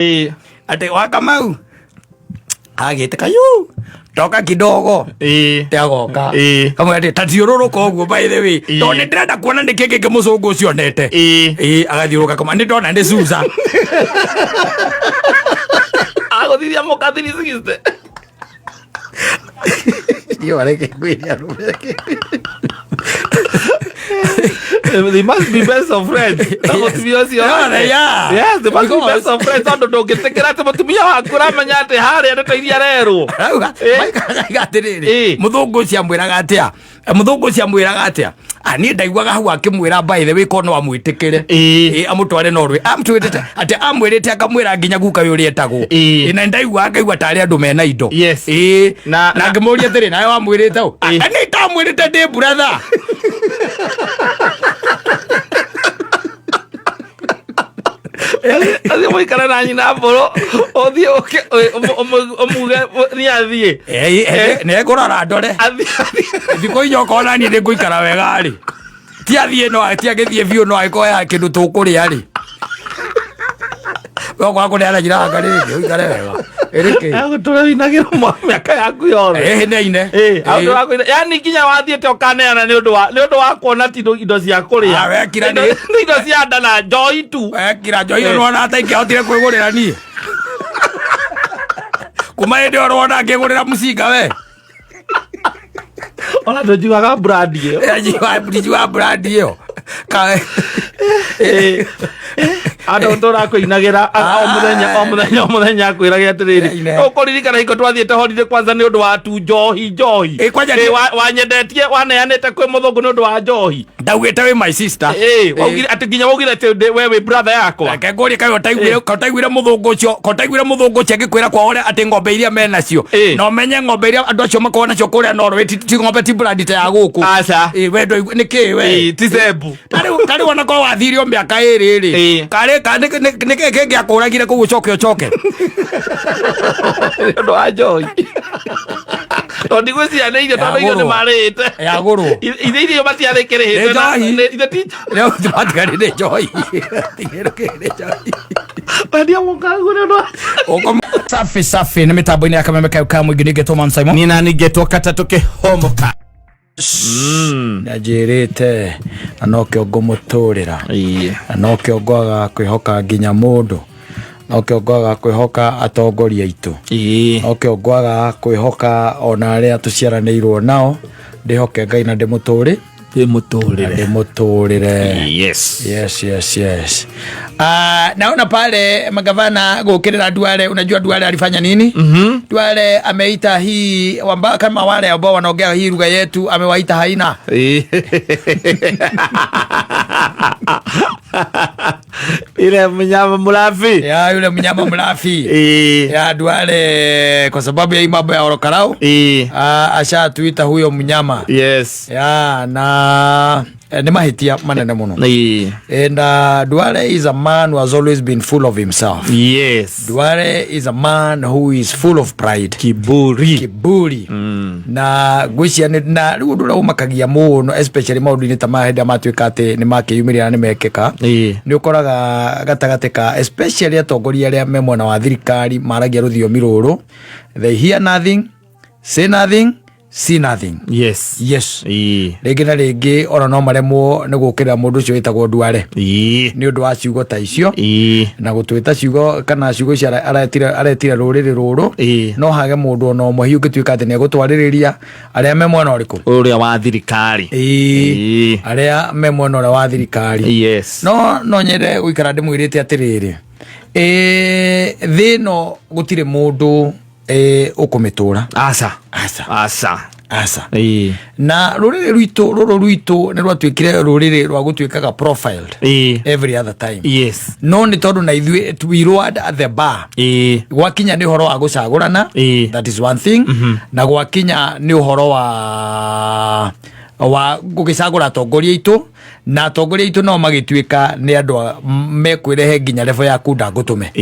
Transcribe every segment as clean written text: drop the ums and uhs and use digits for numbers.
ate Wakamau agite kayu toka kidogo teagoka kamwe ati tathiururuka uguo by the way tone ndirenda kuona ndikenge kimucungu ucio nete agathiuruka kama ndi ndona ndi Susa agothithia mukathini sigiste yo areke kwiria rumeke. They must be best of friends. Yes, they must be best of friends. Don't get ati mutumia waku ramenya ati haria ndeteithia rero. Muthungu cia mwiraga atia. Muthungu cia mwiraga atia. Ani ndaiguaga hau akimwira by the way kono amwitikire. Amutware Norway. Amtwitete ati amwirite akamwira nginya guka yuri etagwo. Na ndaigua akaigua tari andu mena indo. Yes. Na ngimuria thiri nawe amwirite u. Ani tamwirite ndi brother. Asi muikara na nyina mboro othie omuge ni athie ne ngorora ndore thiko inyoko na ni ndiguikara wega ri ti athie no ati agithie biu no aikoya kindu tukuria ri wako ako nera jira ngari uikare wega erike agutura winagira miaka yaku yothe ine agutura ku yani nginya wathiete okaneana ni undu wa kuona tindo indo cia kuria wekira ni indo cia nda na njoi tu wekira njoi no na ataike hotire kwigurira ni kuma indi orona ngigurira mucinga we ona ndojugaga brand iyo jiwa brand iyo ando ndora kuinagira o muthenya kwiragia atiriri ukuririkana hiko twathiete holiday kwanza ni undu wa tu njohi wanyendetie waneanete kwi muthungu ni undu wa njohi ndauite wi my sister waugire ati nginya waugire ati wewe brother yakwa ngori kayo taiguire muthungu ucio agikwira kwa ore ati ngombe iria mena cio no menye ngombe iria andu acio makona nacio kuria Norway ti ngombe ti brand ta ya guku aca wendo ni ki we ti zebu kari wana ko wathirio miaka iri kare nike kenge akuragire ku ucoke ndo ajoi Ondi gwĩcia nĩ irio tondũ irio nĩ marĩte ya gũrũ irio matiarĩkĩrĩte na ithe ti leo matigarĩte njohi tigĩrũkĩrĩte njohi bandia mũkagũre ndo safi nĩ mĩtambo-inĩ ya Kameme Kau ka mũingĩ nĩngetwo Mam Simon ni nani ngetwo kata tũkĩhomoka najirite na no kĩongo mũtũrĩra na no kĩongo agakwĩhoka nginya mũndũ no kĩongo agakwĩhoka atongoria aitũ no kĩongo agakwĩhoka ona arĩa tũciaranĩirwo nao ndĩhoke Ngai na ndĩmũtũrĩre yes naona pale magavana gukirira Duale. Unajua Duale alifanya nini? Duale ameita hii kama wale ambao wanaongea hii lugha yetu amewaita haina. Ile mnyama mlafi. Ya yule mnyama mlafi. Ya Duale kwa sababu ya mambo ya orokarau. Ashatuita huyo mnyama. Yes. Ya na ni mahitia manene muno. And Duale is a man who has always been full of himself. Yes. Duale is a man who is full of pride. Kiburi. Na gwĩcia na rĩu ũndũ ũrĩa ũmakagia mũno especially maũndũ-inĩ ta maya hĩndĩ matuĩka atĩ nĩ makĩyumĩrĩra nĩ mekĩka nĩ ũkoraga gatagatĩ ka especially atongoria arĩa me mwena wa thirikari maragia rũthiomi rũrũ, they hear nothing, say nothing, see nothing. Yes. Rĩngĩ na rĩngĩ ona no maremwo nĩ gũkĩrĩra mũndũ ũcio wĩtagwo Duale nĩ ũndũ wa ciugo ta icio na gũtwĩta ciugo kana ciugo icio aretire rũrĩrĩ rũrũ no hage mũndũ ona ũmwe hiũ ũngĩtuĩka atĩ nĩ egũtwarĩrĩria arĩa me mwena ũrĩkũ ũrĩa wa thirikari arĩa me mwena ũrĩa wa thirikari no nyende gũikara ndĩmwĩrĩte atĩrĩrĩ thĩ ĩno gũtirĩ mũndũ ukumĩtũra asa na rũrĩrĩ rwitũ nĩ rwatuĩkire rũrĩrĩ rwa gũtuĩkaga profiled every other time no nĩ tondũ na ithuĩ we rode at the bar gwakinya nĩ ũhoro wa gũcagũrana that is one thing na gwakinya nĩ ũhoro wa gũgĩcagũra atongoria aitũ na atongoria itu no magituika ni andu mekwirehe nginya level ya kunda ngutume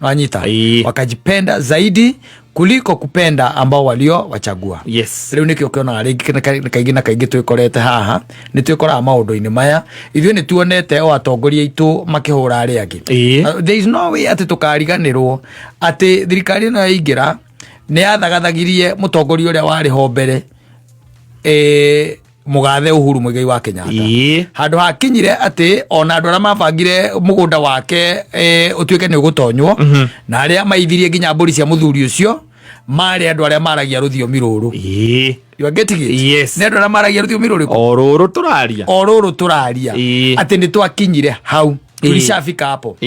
wanyita wakajipenda zaidi kuliko kupenda ambao walio wachagua. Yes. Leo nikio kiona kaingi na kaingi twikorete haha ni twikora maundu-ini maya ithuĩ ni tuonete o atongoria itu makihura ari angi. There is no way ati tukariganirwo ati thirikari no yaingira ni yathagathagirie mutongoria uria wari ho mbere Mugathe Uhuru Muigai wa Kenyatta handu hakinyire ati ona andu aria mabangire mugunda wake utuike ni ugutonywo na aria maithirie nginya mburi cia muthuri ucio mari andu aria maragia ruthiomi ruru you get it? Yes. Ne andu aria maragia ruthiomi ruru oruru turaria ati ni twakinyire hau tulishafika hapo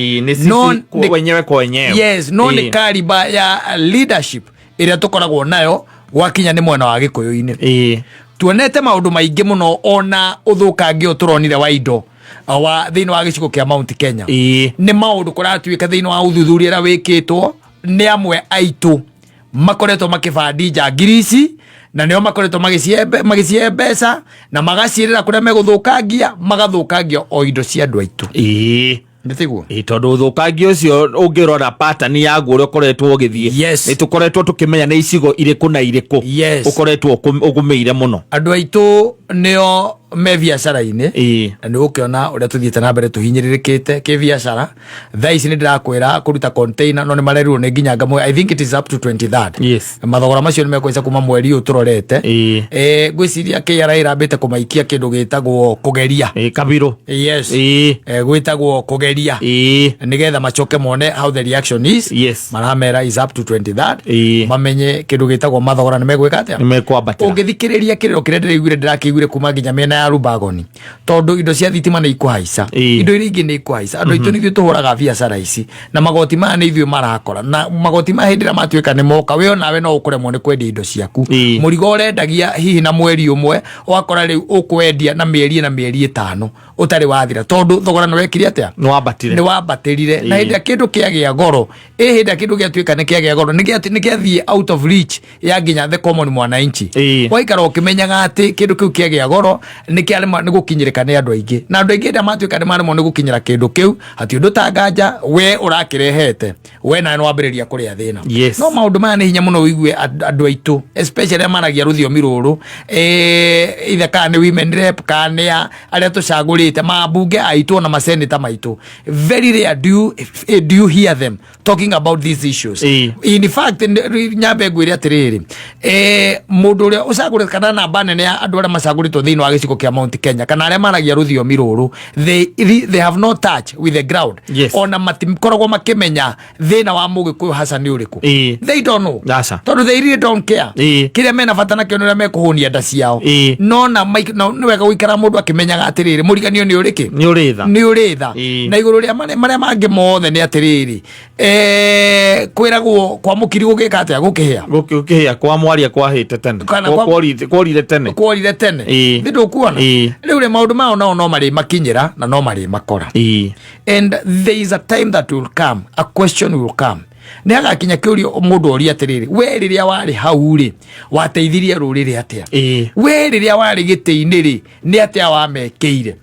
wenyewe kwa wenyewe. Yes, no ni kariba ya leadership iria tukoragwo nayo gwakinya ni mwena wa Gikuyu-ini tuonete maundu maingi muno ona uthukangio turonire wa indo wa thiini wa gicigo kia Mount Kenya ni maundu kuratuika thiini wa uthuthuria ra wikitwo ni amwe aitu makoretwo makibandi njangirisi na nio makoretwo magicie mbeca na magacirira kuria meguthukangia magathukangia o indo cia andu aitu nditiguo tondu uthukangio ucio ungirora pattern ya guo ukoretwo ugithie ni tukoretwo tukimenya ni icigo iriku na iriku ukoretwo ugumeire muno andu aitu nio me biacara-ini na ni ukiona uria tuthiete na mbere tuhinyiririkite ki biacara thaa ici ni ndirakwira kuruta container no ni marerirwo ni nginya ngamwe I think it is up to 23rd mathogora macio ni mekwisa kuma mweri uyu turorete gwiciria KRA irambite kumaikia kindu gitagwo kugeria kabiru gwitagwo kugeria nigetha machoke mone how the reaction is maramera is up to 23rd mamenye kindu gitagwo mathogora ni megwika atia ni mekwambatira ungithikiriria kiriro kiria ndiraiguire ndirakiiguire kuma nginya mena ya Rubagoni tondu indo cia thitima ni ikuhaica indo iria ingi ni ikuhaica andu itu nithio tuhuraga biacara ici na magoti maya ni ithio marakora na magoti maya hindira matuika ni moka we onawe no ukuremwo ni kwendia indo ciaku murigo urendagia hihi na mweri umwe wakora riu ukwendia na mieri 5 utari wathira tondu thogora ni wekire atia ni wambatirire na hindia kindu kiagia goro hindia kindu giatuika ni kiagia goro ni giathie out of reach ya nginya the common mwananchi waikara ukimenyaga ati kindu kiu kiagia goro ni kiarema ni gukinyirika ni andu aingi na andu aingi nda matuika ni maremo ni gukinyira kindu kiu hati undu tanganja we urakirehete we na nwambiriria kuria thina no maundu maya ni hinya muno wigue andu aitu especially maragia ruthiomi ruru ithe kana women rep kana aria tucagurite mabunge aitu na maseneta maitu very rare do you hear them talking about these issues in fact nyambe ngwire atiriri mundu uria ucagurite kana namba nene ya andu aria macaguritwo thiini wa gicigo kia Mount Kenya kana aria maragia ruthiomi ruru they have no touch with the ground ona matikoragwo makimenya thina wa Mugikuyu hasa ni uriku they don't know tondu they really don't care kiria mena bata nakio niria mekuhunia nda ciao no na ni wega guikara mundu akimenyaga atiriri muriganio ni uriki ni uritha na iguru ria maria mangi mothe ni atiriri kwiragwo kwa mukiri gugika atia gukihia kwa mwaria kwa hite tene kworire tene ndu kuona riu ri maundu mao no mari makinyira na no mari makora and there is a time that will come a question will come ni agakinya kiurio mundu oria atiriri we riria wari hau ri wateithirie ruriri atia we riria wari giti-ini ri ni atia wamekeire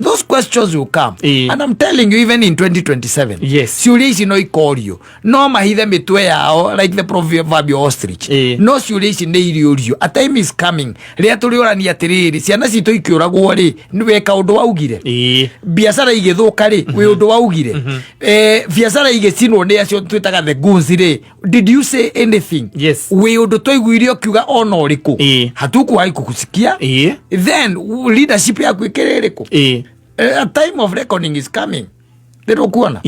those questions will come and I'm telling you even in 2027 ciuria ici no ikorio no mahithe mitwe yao like the proverbial ostrich no ciuria ici ni iriorio a time is coming ria turiorania atiriri ciana citu ikiuragwo ri ni weka undu waugire biacara igithuka ri we undu waugire biacara igicinwo ni acio twitaga the goons ri did you say anything we undu twaiguire ukiuga ona uriku hatuku haikukusikia then leadership yaku ikiririku a time of reckoning is coming ndiro kuona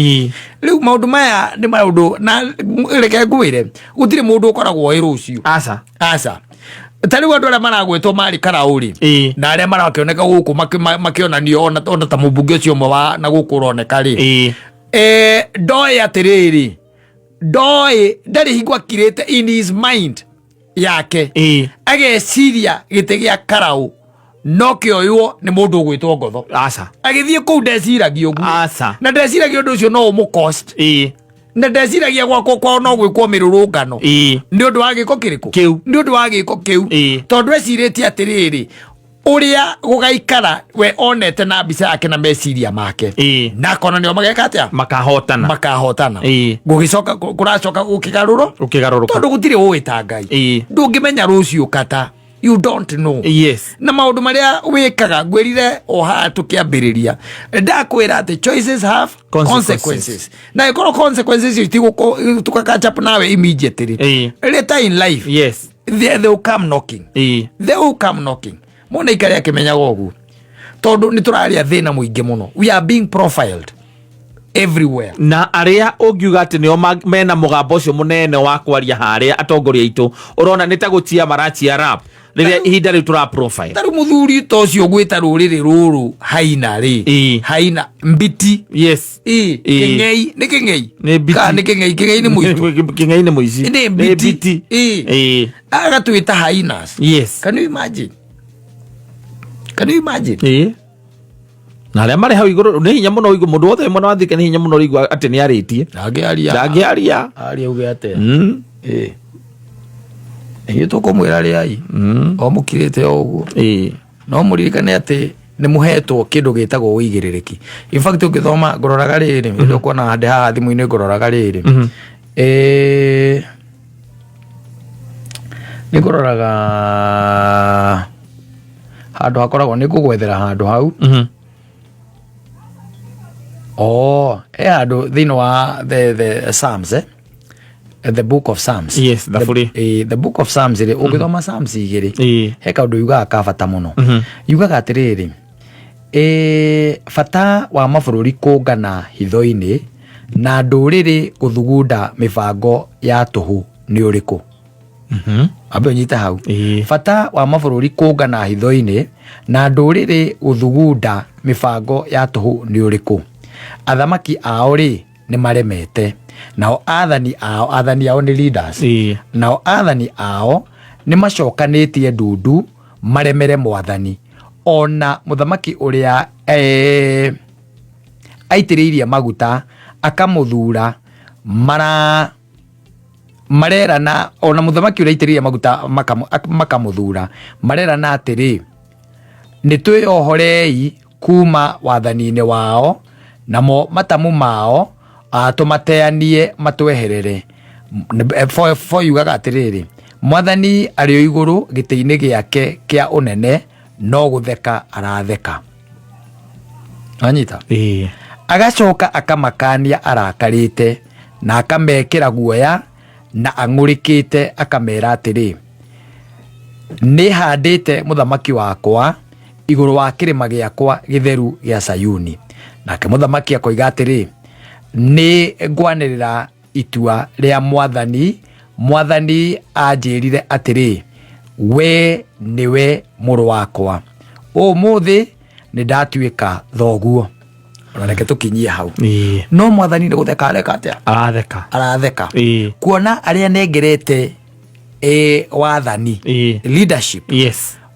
riu maundu maya ni maundu na reke ngwire gutire mundu ukoragwo irucio asa tari andu aria maragwetwo mari karauri na aria marakioneka guku makionanio ona ta mubunge ucio mwe wa na guku uroneka ri ndoi atiriri ndoi ndari hingwa kirete in his mind yake ageciria gite gia karau no kioywo ni mundu gwitwo ngotho agithie ku ndeciragio gu na ndeciragio ndu ucio no umucost na ndeciragia gwakwo kwao no gwikwo mirurungano ni undu wa giko kiriku ni undu wa giko kiu tondu eciritie atiriri uria gugaikara we onete na mbica yake na meciria make na kona nio mageka atia makahotana gugicoka kuracoka gukigaruro tondu gutire uwita Ngai ndungimenya rucio kata you don't know na maundu maria wikaga ngwirire oha tukiambiriria ndakwira ati choices have consequences na ikoro consequences itigo tukakachap nawe immediately later in life they will come knocking mona ikari akimenya gogu tondu ni turaria thina muingi muno we are being profiled everywhere na aria ungiuga ati nio mena mugambo ucio munene wa kwaria haria atongoria itu urona nitagutia marachia rap riria ihinda riu tura profile taru muthuri tocio gwita ruriri ruru haina haina mbiti kingei ni kingei ni muitu kingei ni muici ni mbiti agatwita hainas can you imagine na aria mari hau iguru ni hinya muno igu mundu wothe muno wathike ni hinya muno igu ati ni aritie ndangiaria uge ate iyo tukumwira riai o mukirite oguo no muririkane ati ni muhetwo kindu gitagwo uigiririki in fact ukithoma ngororaga riri ndio kuona hande haha thimu-ini ngororaga riri ni ngororaga handu hakoragwo ni kugwethera handu hau handu thini wa the Psalms the book of Psalms the book of Psalms ri ukithoma Psalms igiri he kaundu yugaga ka bata muno yugaga atiriri bata wa mabururi kungana hitho-ini na nduriri guthugunda mibango ya tuhu ni uriku abe nyita hau bata wa mabururi kungana hitho-ini na nduriri guthugunda mibango ya tuhu ni uriku athamaki ao ri ni maremete nao athani ao ni leaders nao athani ao ni macokanitie ndundu maremere mwathani ona muthamaki uria aitiriirie maguta akamuthura marerana ona muthamaki uria aitiriirie maguta makamuthura marerana atiri ni twiohorei kuma wathani-ini wao namo matamu mao tumateanie matweherere for yugaga atiriri mwathani ario iguru giti-ini giake kia unene no gutheka aratheka anyita agacoka akamakania arakarite na akamekira guoya na ang'urikite akamera atiri ni handite muthamaki wakwa iguru wa kirima giakwa githeru gia Sayuni nake muthamaki akoiga atiri ni ngwanirira itua ria mwathani anjirire atiri we niwe muru wakwa umuthi ni ndatuika thoguo onake tukinyie hau no mwathani ni gutheka areka atia aratheka kuona aria nengerete wathani leadership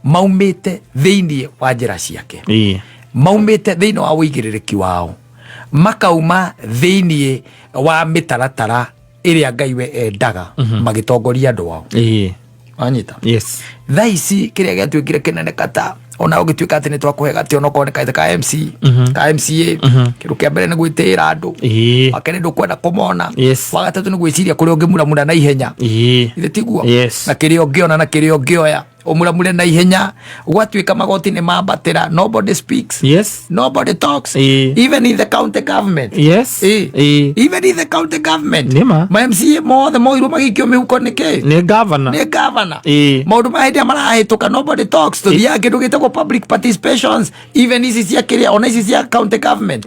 maumite thiini wa njira ciake maumite thiini wa uigiririki wao makauma thiini wa mitaratara iria Ngai we endaga magitongoria andu wao anyita thaa ici kiria giatuikire kinene kata ona ugituika ati ni twakuhega ati ona ko ka MCA kiru kia mbere ni gwitira andu akene ndukwenda kumona wagatatu ni gwiciria kuria ungimuramura na ihenya ithe tiguo na kiria ungiona na kiria ungioya umuramure na ihenya gwatuika magoti ni mambatira nobody speaks nobody talks even in the county government even in the county government ma MCA mothe moiru magikio mihuko niki ni governor maundu mahindi marahituka nobody talks to thia kindu gitagwo public participations even ici cia kiria ona ici cia county government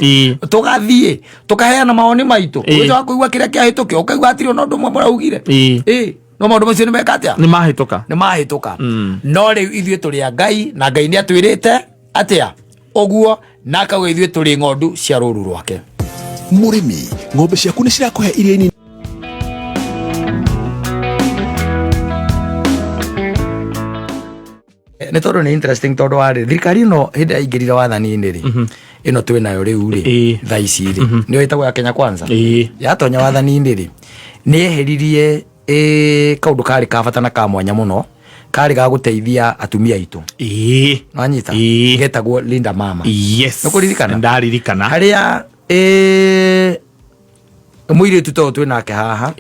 tugathie tukaheana maoni maitu uzo akuigua kiria kiahitukio ukaigua atiri no ndu mwe muraugire no maundu macio ni mekatia ni mahituka no riu ithue turi a Ngai na Ngai ni atwirite atia oguo na akauga ithue turi ng'ondu cia ruru rwake murimi ng'ombe ciaku ni cirakuhe iria nini ni tondu ni interesting tondu wari thirikari no hindi aingirire wathani-ini ri ino twi nayo riu ri thaa ici ri ni itagwo ya Kenya Kwanza yatonya wathani-ini ri ni eheririe kaundu kari ka bata na ka mwanya muno kari ga guteithia atumia itu wanyita getagwo Linda Mama. Yes, nukuririkana ndaririkana haria mwiri tuto twinake haha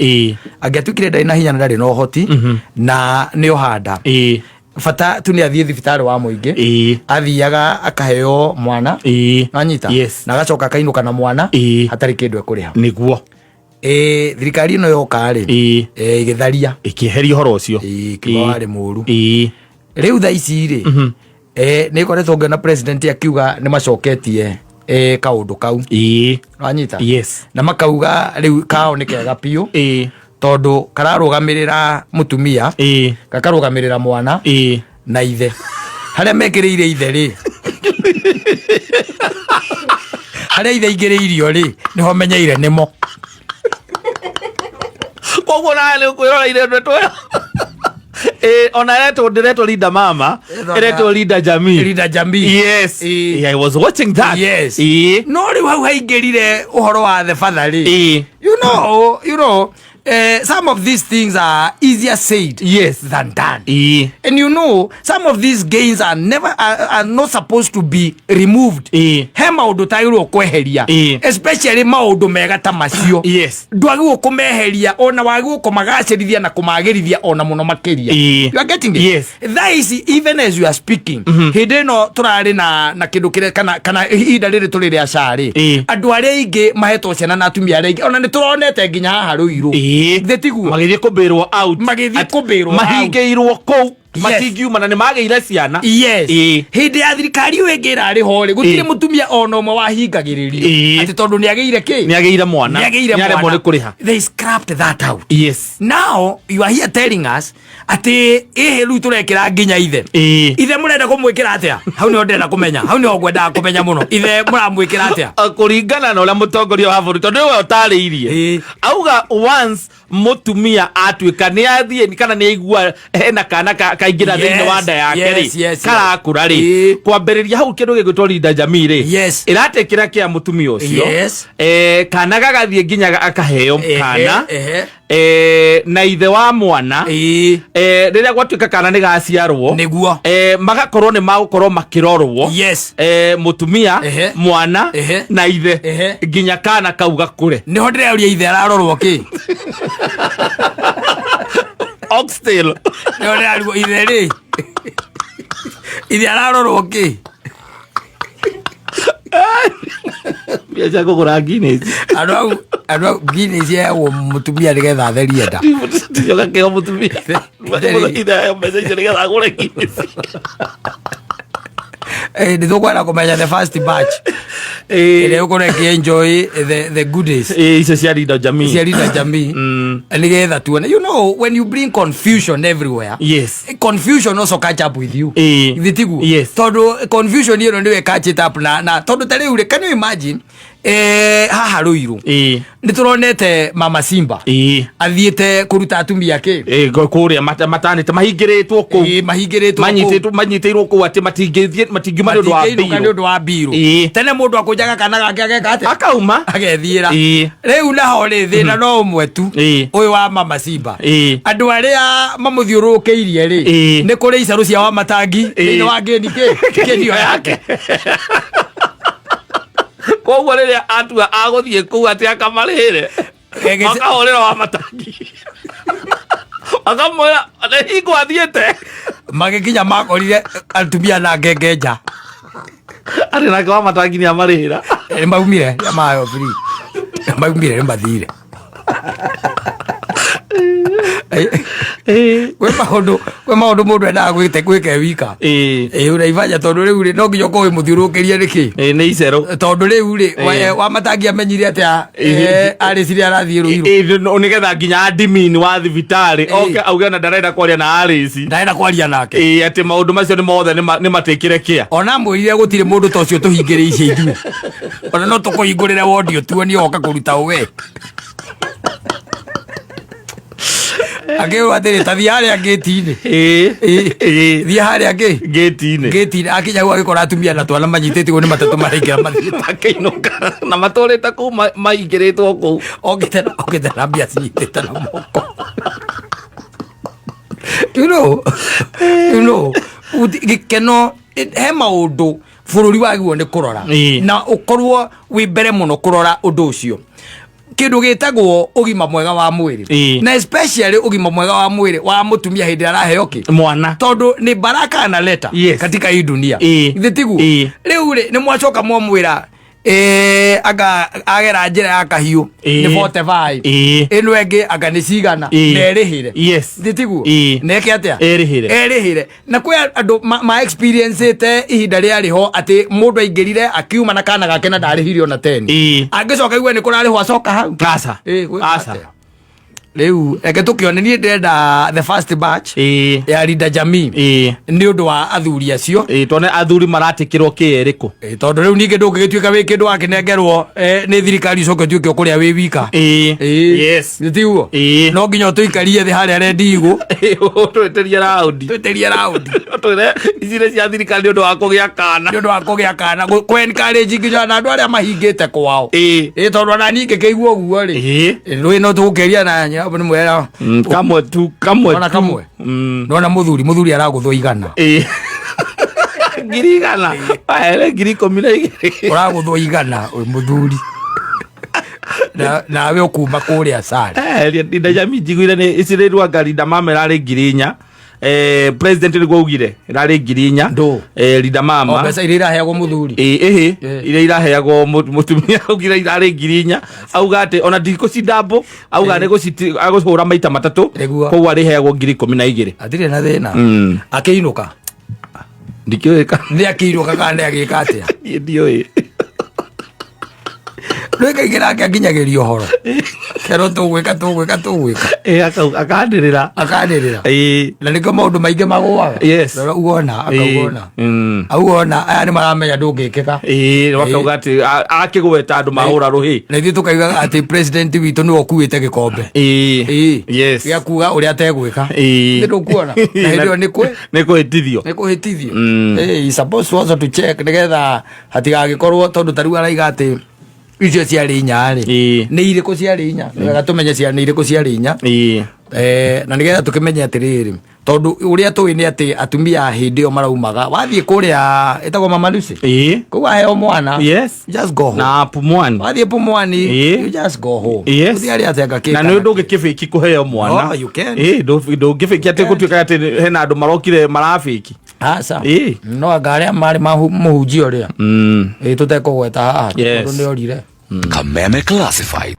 angiatukire ndari na hinya na ndari no hoti na ni ohanda fata tu ni athie thibitari wa muingi athiaga akaheo mwana wanyita na agacoka akainuka na mwana hatari kindu ekuriha niguo thirikari no yoka ri igitharia ikiheria horo ucio kiwari muru riu tha ici ri ni koretwo ngiona president akiuga ni macoketie kaundu kau wanyita na makauga riu kao ni kega piu tondu kararugamirira mutumia gakarugamirira mwana na ithe haria mekiriire ithe ri haria ithe ingiriirio ri niho menyeire nimo koguo nawe kwirora ire ndetwe ona direto Linda Mama direto Linda Jamii. Yes, I was watching that. Yes, no riu hau haingirire uhoro wa the father ri you know some of these things are easier said than done. And you know, some of these gains are not supposed to be removed. He maundu tairu kweheria, especially maundu mega ta macio. Ndwagi kumeheria ona wagi kumagacirithia na kumagirithia ona muno makiria. You are getting it? That is even as you are speaking. Hindi no turari na kindu kire kana ihinda riri turire acari. Andu aria ingi mahetwo ciana na atumia aria ingi ona ni turonete nginya haha ruiru. Magithie kubirwo out mahingeirwo kou matingiuma ni mageire ciana hindi ya thirikari wengira ri hore gutire mutumia ona umwe wahingagiririo ati tondu ni ageire mwana ni aremwo ni kuriha. They scrapped that out. Now you are here telling us ati riu turekira nginya ithe murenda kumwikira atia hau ni ndenda kumenya hau ni ngwenda kumenya muno ithe muramwikira atia kuringana na uria mutongoria wa buri tondu we utariirie auga once mutumia atuika ni athie kana ni aigua hena kana kaingira thiini wa nda yake ri karakura ri kwambiriria hau kindu gigwitwo Linda Jamii ri iratekira kia mutumia ucio kana gagathie nginya akaheo kana na ithe wa mwana riria gwatuika kana ni gaciarwo niguo magakorwo ni magukorwo makirorwo mutumia mwana na ithe nginya kana kauga kure niho ndireria ithe ararorwo ki oxtail niho ndireria ithe ri ithe ararorwo ki biacha kugura Guinness anu Guinness ya mutumia nigetha therie nda yoga ke mutumia ithe message nigetha gure Guinness ni tukwenda kumenya the first batch ile uko na enjoy the goodies icio cia Linda Jamii nigetha tuone. You know, when you bring confusion everywhere, confusion also catch up with you. Thitigu tondu confusion hiyo ndio catch it up na tondu tare ure. Can you imagine haha ruiru ni turonete Mama Simba athiete kuruta atumia ake kuria matanite mahingiritwo ku manyitirwo ku ati matingiuma ni undu wa biru tene mundu akujaga kana gake ageka ati akauma agethiira riu naho ri thina no umwe tu uyu wa Mama Simba andu aria mamuthiurukiirie ri ni kuri isaru cia wa matangi ni wa ngeni kendio yake koguo riria atua aguthie kuu ati akamarire makahorera wa matangi akamwira hingo athiete magikinya makorire atumia na ngengenja ari nake wa matangi ni amarira maumire mayo free maumire mathire kwe maundu mundu endaga gwike wika uraivanya tondu riu ri no nginya ukorwo muthiurukirie niki ni icero tondu riu ri wa matangi amenyire atia ari ciri arathie ruiru nigetha nginya admin wa thibitari oke auge na ndarenda kwaria na arisi ndarenda kwaria nake ati maundu macio ni mothe ni matikire kia ona mwirire gutire mundu ta ucio tuhingiriicie ithu ona no tukuhingurire wondi tuoni oka kuruta uwe ageu atiri tathia haria gate-ini thia haria gate-ini akinya gwa gikora atumia na twana manyitĩtwo ni matatu maraingĩra mathita akĩinũka na matũrĩte kũu maingĩrĩtwo kũu ogĩte na mbia cinyitĩte na moko you know gikeno he maundu bururi wagwo ni kurora na ukorwo wi mbere muno kurora undu ucio kindu gitagwo ugima mwega wa mwiri na especially ugima mwega wa mwiri wa mutumia hindi araheo ki mwana tondu ni baraka na leta katika hii dunia ithitigu riu ni mwacoka mwamwira aga agera njira ya kahiu ni 45 ino engi aga ni cigana nerihire thitigu neke atia erihire na kwa andu ma experience te ihinda ria riho ati mundu aingirire akiuma na kana gake na ndarihirio na 10 angicoka igwe ni kurariho acoka hau asa leu eke tukionenie ndenda the first batch ya Linda Jamii ni undu wa athuri acio tone athuri maratikirwo kieriku tondu riu ninge ndungigituika wi kindu akinengerwo ni thirikari coke tuike kuria wi wika yes nitiguo no nginya tuikarie thi haria rendigu tweteria round twire icire cia thirikari undu wa kugia kana ku encourage nginya andu aria mahingite kwao tondu ana ninge keigua guo ri rui no tugeria na ni mwera kamwe nona muthuri araguthwo igana ngiri igana aere ngiri 12 uraguthwo igana muthuri na we ukuma kuria sare Linda Jamii njiguire ni icirirwa Linda mama rari ngiri 4 president ni gwaugire rari ngiri 4 Linda mama pesa ile iraheagwo muthuri ile iraheagwo mutumia augire rari ngiri 4 auga ati ona ndiko cidambo auga ni gucihura maita matatu kwa ariheagwo ngiri 12 atire na thina akiinuka ndikioeka ni akiinuka kana agika atia ndio Rweka igira akinyagirio horo kero tugwika akandirira na niko maundu maingi magwaga rora uona akauona aya ni maramenya ndungikika wakauga ati akigweta andu mahura ruhi na ithu tukaiga ati president witu ni okuite gikombe ya kuga uria ategwika ndu kuona na hiyo ni kuhitithio he supposed also to check nigetha hatigagikorwo tondu taru araiga ati icio ciari inyari ni iriku ciari inya wega tumenye ciari ni iriku ciari inya na nigetha tukimenya atiriri tondu uria tuwi ni ati atumia hindi o maraumaga wathie kuria etagwo Mama Lucy kuwa heo mwana just go home na pumwani wathie pumwani you just go home uthie ari atenga kika na ni ndu ngikifiki kuheo mwana you can ndu ngifiki ati gutuika ati hena andu marokire marafiki asa no agaria mari muhunjio ria tutekugweta haha tondu ni orire Kameme Classified.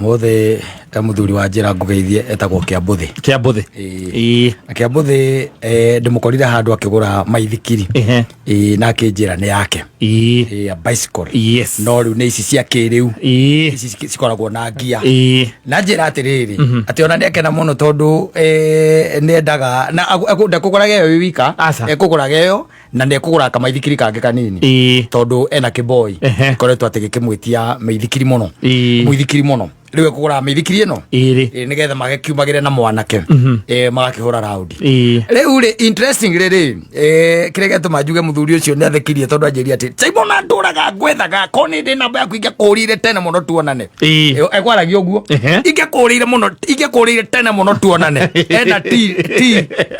mothe ta muthuri wa njira ngugeithie etagwo Kiambuthi Kiambuthi ndimukorire handu akigura maithikiri na akinjira ni yake a bicycle no riu ni ici cia kiriu ici cikoragwo na ngia na njira atiriri ati ona ni akena muno tondu ni endaga na akunda kugura geyo wika ekugura geyo na ni ekugura kamaithikiri kange kanini tondu ena kiboi koretwo ati gikimwitia maithikiri muno muithikiri muno riwe kugura mithikiri ino nigetha magakiumagire na mwanake magakihura round riu ri interesting riri kirege tumajuge muthuri ucio ni athikirie tondu anjiria ati Simona nduraga gwethaga koni ndi namba yaku ingekurire tene muno tuonane ekwaragia uguo ingekurire tene muno tuonane ena ti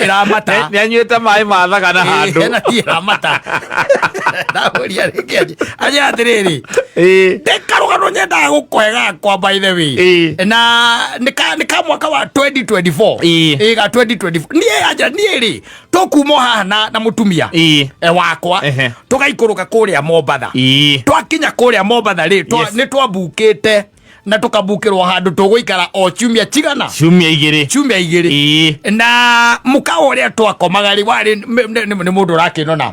iramata ni anyuite mai mathaga na handu ena ti iramata ndaburia rikeje aja atiriri ndekarugano nyenda gukwega kwa by the way na nika mwaka wa 2024 ga 2024 nie aja nieri tokumo haha na mutumia wakwa tugaikuruka kuria Mombatha twakinya kuria Mombatha ri ni twambukite na tukabukirwo handu tuguikara o ciumia cigana ciumia igiri na mukawa uria twakomaga ri wari ni mundu rakinona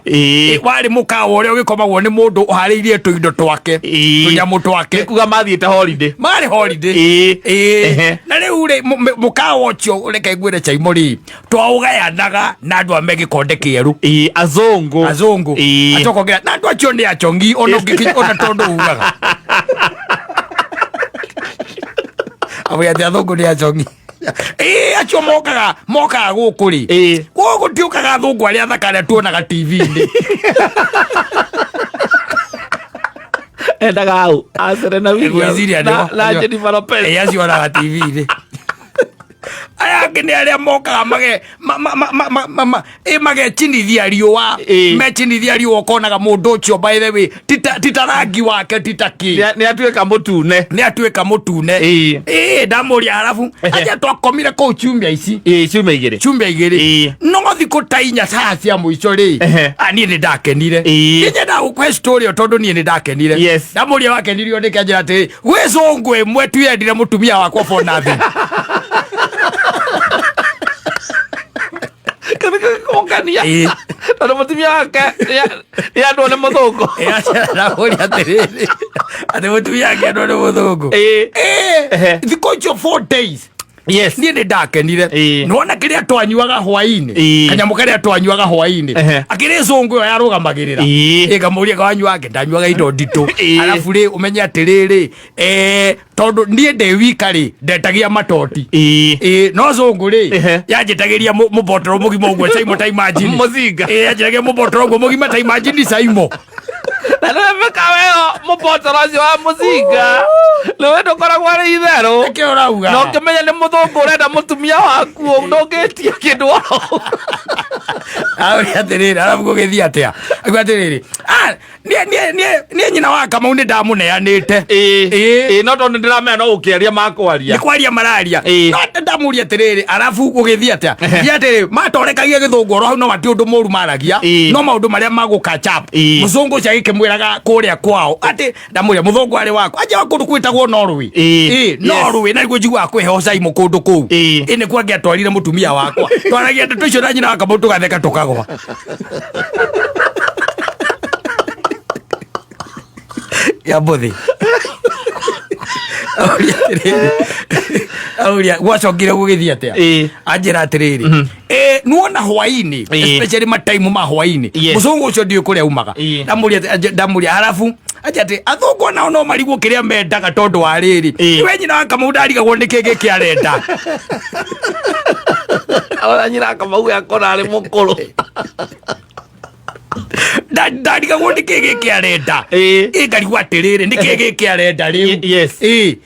wari mukawa uria ugikomagwo ni mundu uhariirie tuindo twake tunyamu twake kuga mathiete holiday mari holiday na riu ri mukawa ucio reke ngwire Chaimori twaugayanaga na andu amegi konde kieru azungu atokogera na andu acio ni achongi ona ngikona tondu ugaga abuyate athungu ni achongi acio mokaga guku ri guku tiukaga athungu aria athaka aria tuonaga TV-ini endaga hau Serena Williams na Jennifer Lopez acio ona TV-inĩ aya ngene aria mokaga magecinithia riũa mecinithia riũa ũkonaga mũndũ ũcio by the way tita rangi wake titaki nĩ atuĩka mũtune ndamũria harabu aja twakomire kũu ciumia ici ciumia igĩrĩ no thikũ ta inya saa cia mũico rĩ niĩ nĩ ndakenire nyenda gũkũhe story ĩyo tondũ niĩ nĩ ndakenire ndamũria wakenirio nĩ kĩanjĩra atĩrĩ gwĩ cũngũ ĩmwe tu yendire mũtumia wakwa for nothing kongania tondũ mũtumia wake yandwo nĩ mũthũngũ ndamũria atĩrĩrĩ atĩ mũtumia wake yandwo nĩ mũthũngũ thikũ icio 4 days niĩ nĩ ndakenire nĩwona kĩrĩa twanyuaga hwainĩ kanyamũ karĩa twanyuaga hwainĩ akĩrĩ cũngũ ĩyo yarũgamagĩrĩra ngamũria kawanyuage ndanyuaga indo nditũ arabu rĩ ũmenye atĩrĩrĩ tondũ niĩ ndĩ wika rĩ ndetagia matoti no cũngũ rĩ yanjĩtagĩria mũbotoro mũgima ũguo Saimo ta imagine mũthinga yanjĩtagĩria mũbotoro ũguo mũgima ta imagine Saimo na nĩweka weo mũbotoro ũcio wa mũthinga nĩwe ndũkoragwo arĩ itherũ nĩkĩo ũrauga no ngĩmenya nĩ mũthũngũ ũrenda mũtumia waku ndũngĩtia kĩndũ oro aũria atĩrĩrĩ arabu gũgĩthiĩ atĩa aigua atĩrĩrĩ niĩ nyina wa Kamau nĩ ndamũneanĩte no tondũ ndĩramenya no gũkĩaria makwaria nĩ kwaria mararia no ndamũria atĩrĩrĩ arabu gũgĩthiĩ atĩa atĩrĩ matorekagia gĩthũngũ oro hau no mati ũndũ mũru maragia no maũndũ marĩa magũkachap mũzũngũ ũcio agĩkĩmwĩraga kũrĩa kwao atĩ ndamũria mũthũngũ arĩ wako aja kũndũ kwĩtagwo Norway Norway na nĩguo njiguaga kwĩheho Saimo kũndũ kũu nĩkuo angĩatwarire mũtumia wakwa twaragia ndeto icio na nyina wa Kamau tũgatheka tũkagwa yambothi auria gwacokire gũgĩthiĩ atĩa anjĩra atĩrĩrĩ nuona hwainĩ especially mataimu ma hwainĩ mũcũngũ ũcio ndiũĩ kũrĩa umaga ndamũria harabu aja atĩ athũngũ onao no marigwo kĩrĩa mendaga tondũ wa rĩrĩ we nyina wa Kamau ndarigagwo nĩ kĩĩ gĩkĩ arenda nyina wa Kamau akona arĩ mũkũrũ ndarigagwo nĩ kĩĩ gĩkĩ arenda ngarigwo atĩrĩrĩ nĩ kĩĩ gĩkĩ arenda rĩu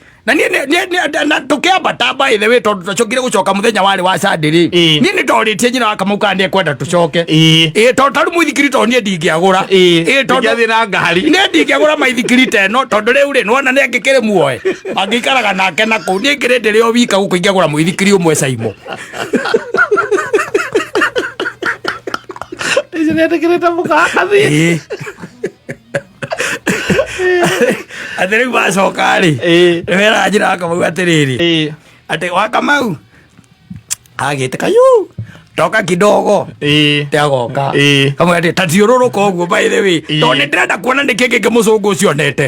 na tũkĩambata by the way tondũ twacokire gũcoka mũthenya warĩ wa Sunday rĩ niĩ nĩ ndorĩtie nyina wa Kamau kana nĩekwenda tũcoke tondũ tarĩ mũithikiri tondũ niĩ ndingĩagũra tondũ na ngari niĩ ndingĩagũra maithikiri ta ĩno tondũ rĩu rĩ nĩwona nĩ angĩkĩrĩ muoe angĩikaraga nake nakũu niĩ ngĩrĩ ndĩrĩ o wika gũkũ ingĩagũra mũithikiri ũmwe Saimo icio nĩetĩkĩrĩte mũkathi atĩ rĩu macoka rĩ nĩweraga nyina wa Kamau atĩrĩrĩ atĩ wa Kamau agĩte kayu toka kidogo teagoka kamwe atĩ tathiũrũrũka ũguo by the way tondũ nĩ ndĩrenda kuona nĩ kĩĩ kĩngĩ mũcũngũ ũcio onete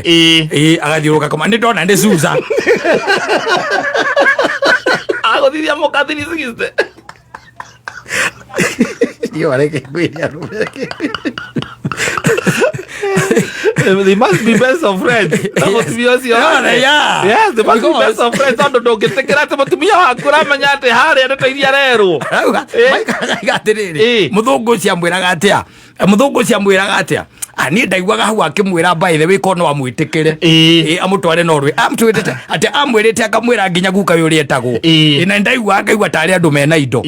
agathiũrũrũka kama nĩ ndona nĩ Susan agũthithia mũkathi ni 60 yo areke kwĩria rũreke they must be best of friends. Yes, they must be best of friends. Tondũ ndũngĩtĩkĩra atĩ mũtumia waku ũramenya atĩ harĩa ndeteithia rerwo atĩrĩrĩ mũthũngũ ũcio amwĩraga atĩa niĩ ndaiguaga hau akĩmwĩra by the way korwo no amwĩtĩkĩre amũtware Norway amwĩrĩte atĩ amwĩrĩte akamwĩra nginya guka we ũrĩa etagwo na ndaiguaga ngaigua tarĩ andũ mena indo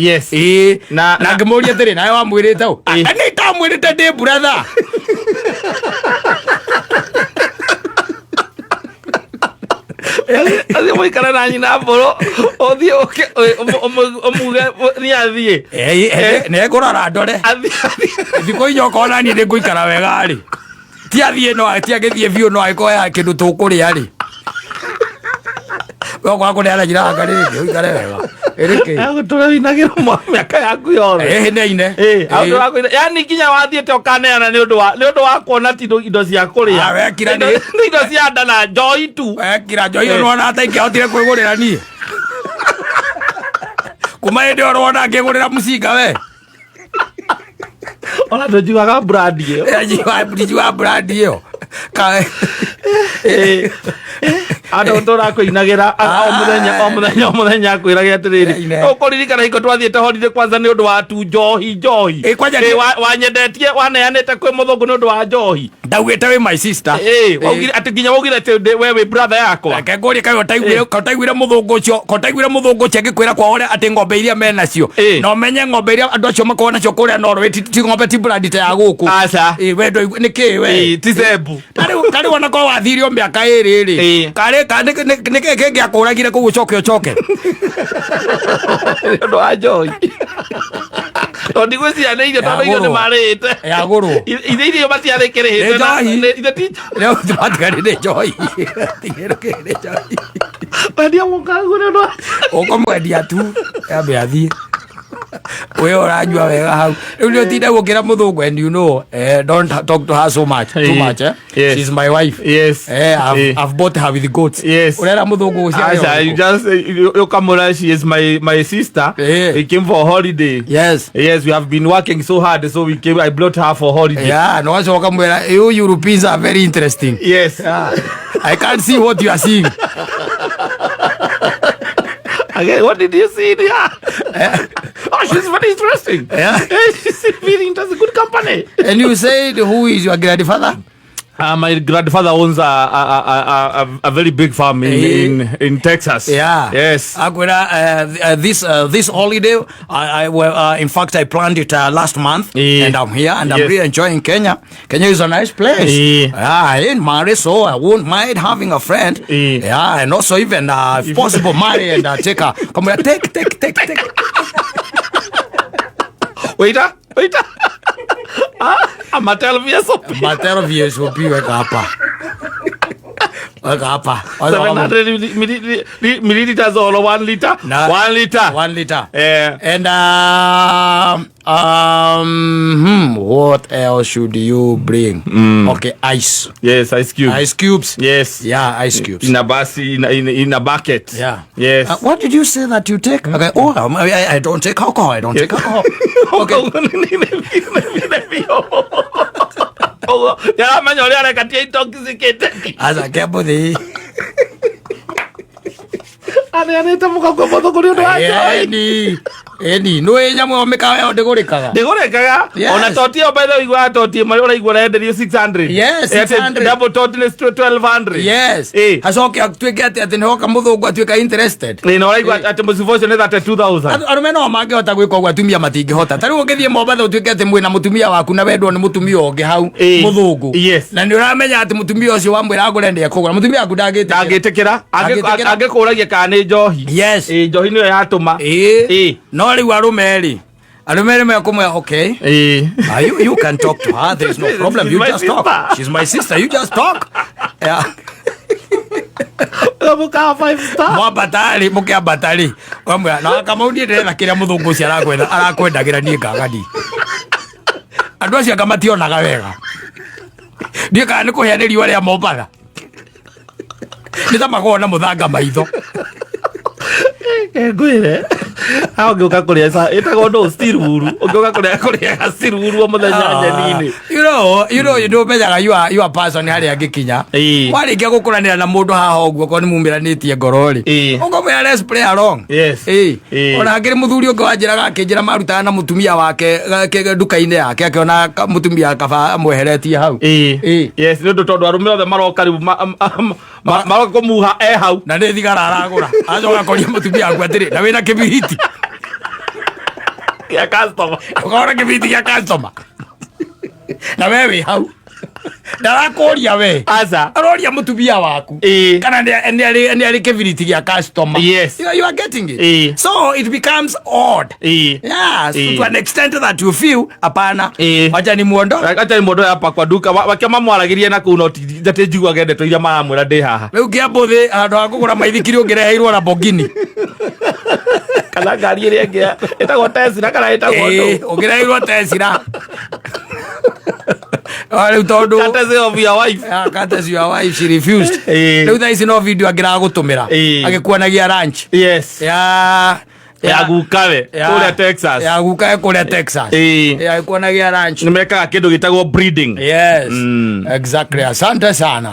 na ngĩmũria atĩrĩ nawe wamwĩrĩte ũ nĩ itamwĩrĩte ndĩ brother athiĩ mũikare na nyina mbũrũ ũthiĩ ũmuge nĩ athiĩ nĩngũrora ndore thikũ inya ũkona niĩ nĩngũikara wega rĩ ti athiĩ no ti agĩthiĩ biũ no agĩkorwo kĩndũ tũkũrĩa rĩ gũkora kũneana nyina wanga rĩngĩ ũikare wega agũtũra winagĩrwo mĩaka yaku yothe hĩnaine yani nginya wathiĩte ũkaneana nĩ ũndũ wa kuona ti indo cia kũrĩa indo cia nda na njoi tu wekira njoi ĩyo nĩwona hata ingĩahotire kwĩgũrĩra niĩ kuma hĩndĩ ĩyo rwona ngĩgũrĩra mũcinga we ona ndũnjigaga brandi ĩyo njigaga brandi ĩyo Ando tora ko inagira o muthenya ko iragia atiriri ukoririkana hiko twathiete holiday kwanza ni undu wa tu njohi wanyendetie waneanite kwi muthungu ni undu wa njohi ndauite wi my sister waugire ati nginya waugire ati we wi brother yakwa kengori kayo taiguire muthungu ucio agikwira kwa ore ati ngombe iria mena cio no menye ngombe iria andu acio makona nacio kuria Norway ti ngombe ti brand ta ya guku aca wendo niki we ti zembu kari wana ko wathirio miaka iri kari niki kingi akuragire ku ucoke ndo ajoi Todi gwecia na irio tondu irio ni marite ya guru irio matiathikirite na ti leo tumatigari ni joy tigero kene joy badia mukagure no ukomwendia tu ambe athie we oranyua wega hau riu ni utinda gukira muthungu and you know don't talk to her so much too much yes. She's my wife I've bought her with goats urera muthungu ucia you just you come she is my sister we came for holiday yes we have been working so hard so I brought her for holiday no wacoka mwera you Europeans are very interesting yes I can't see what you are seeing. Okay, what did you see there? Oh, she's very interesting. She's very interesting. Good company. And you said, who is your grandfather? My grandfather owns a very big farm in Texas. Yes. This holiday, in fact, I planned it last month, and I'm here, and I'm really enjoying Kenya. Kenya is a nice place. I ain't married, so I won't mind having a friend. And also even, if possible, marry and take her. Come here, take. Waiter. Mattel VSOP weka hapa. 700 milliliters or 1 liter? 1 liter. 1 liter. And what else should you bring? Okay, ice. Yes, ice cubes. Ice cubes. Yes. Yeah, ice cubes. In a bucket. Yeah. Yes. What did you say that you take? Okay. Oh, I don't take alcohol. Okay. Ya manyo ya katia intoxicate. Asa kebuthi. Ane tamuka kwa moto kuri ndo ajo. Eni no nyamwe omeka yo ndigurikaga ona totio by the way igwa totio mari ora igwa renderio 600 yes 600 double total is 1200 yes hacoke atwike ati no kamuthungu atwika interested no ora igwa ati musivocio ne that 2000 arume no mangihota gwika ogwa atumia matingihota tari ugithie Mombasa utwike ati mwina mutumia waku na wendwo ni mutumia onge hau muthungu na ni uramenya ati mutumia ucio wamwira agurende kugura mutumia waku ndagitikira angikuragia kana njohi yes njohi niyo yatuma no riu arumeri me kumwe okay you can talk to her, there is no problem, you just talk. She's my sister, you just talk. Muka 5 star mukia batari kamwe na kama undire na kiria muthungu cia arakwendagira nie ngagadi andu acio kamationaga wega nie kana ni kuhea ni riwa ria Mombasa ni ta magona muthanga maitho ngwire hao ngioka kuria sa itago ndo stiruru ngioka kuria stiruru muthenya nyenini you know menyaga you are person hari angikinya warikia gukuranira na mundu haha oguo ko ni mumiranitie ngorori ungomera let's play along ona ngiri muthuri ungi wanjiraga akinjira marutaga na mutumia wake nduka-ini yake akiona mutumia kaba amweheretie hau yes ndo tondu arume othe maroka riu maroka kumuha hau na ni thigara aragura acoka koria mutumia waku atiri na wina kibiriti ya customer ukora kibiriti ya customer na wewe hau ndarakoria we aza aroria mutumia waku kana ni ari kibiriti ya customer yes you are getting it so it becomes odd to an extent that you feel apana acha ni muondo hapa kwa duka wakema mwaragirie na kuno ndate njigwa gende to ira maramwira ndi haha riu kiambuthi andu akugura maithikiri ungireheirwo na bogini kana ngari iri ngi etagwo Tesla kana etagwo ndo ungireheirwo Tesla riu tondu courtesy of your wife courtesy your wife she refused riu tha ici no video angira gutumira agikuanagia lunch yes ya gukawe kuria Texas ya gukawe kuria Texas ya kuonagia lunch nimeka kindu gitagwo breeding yes exactly asante sana.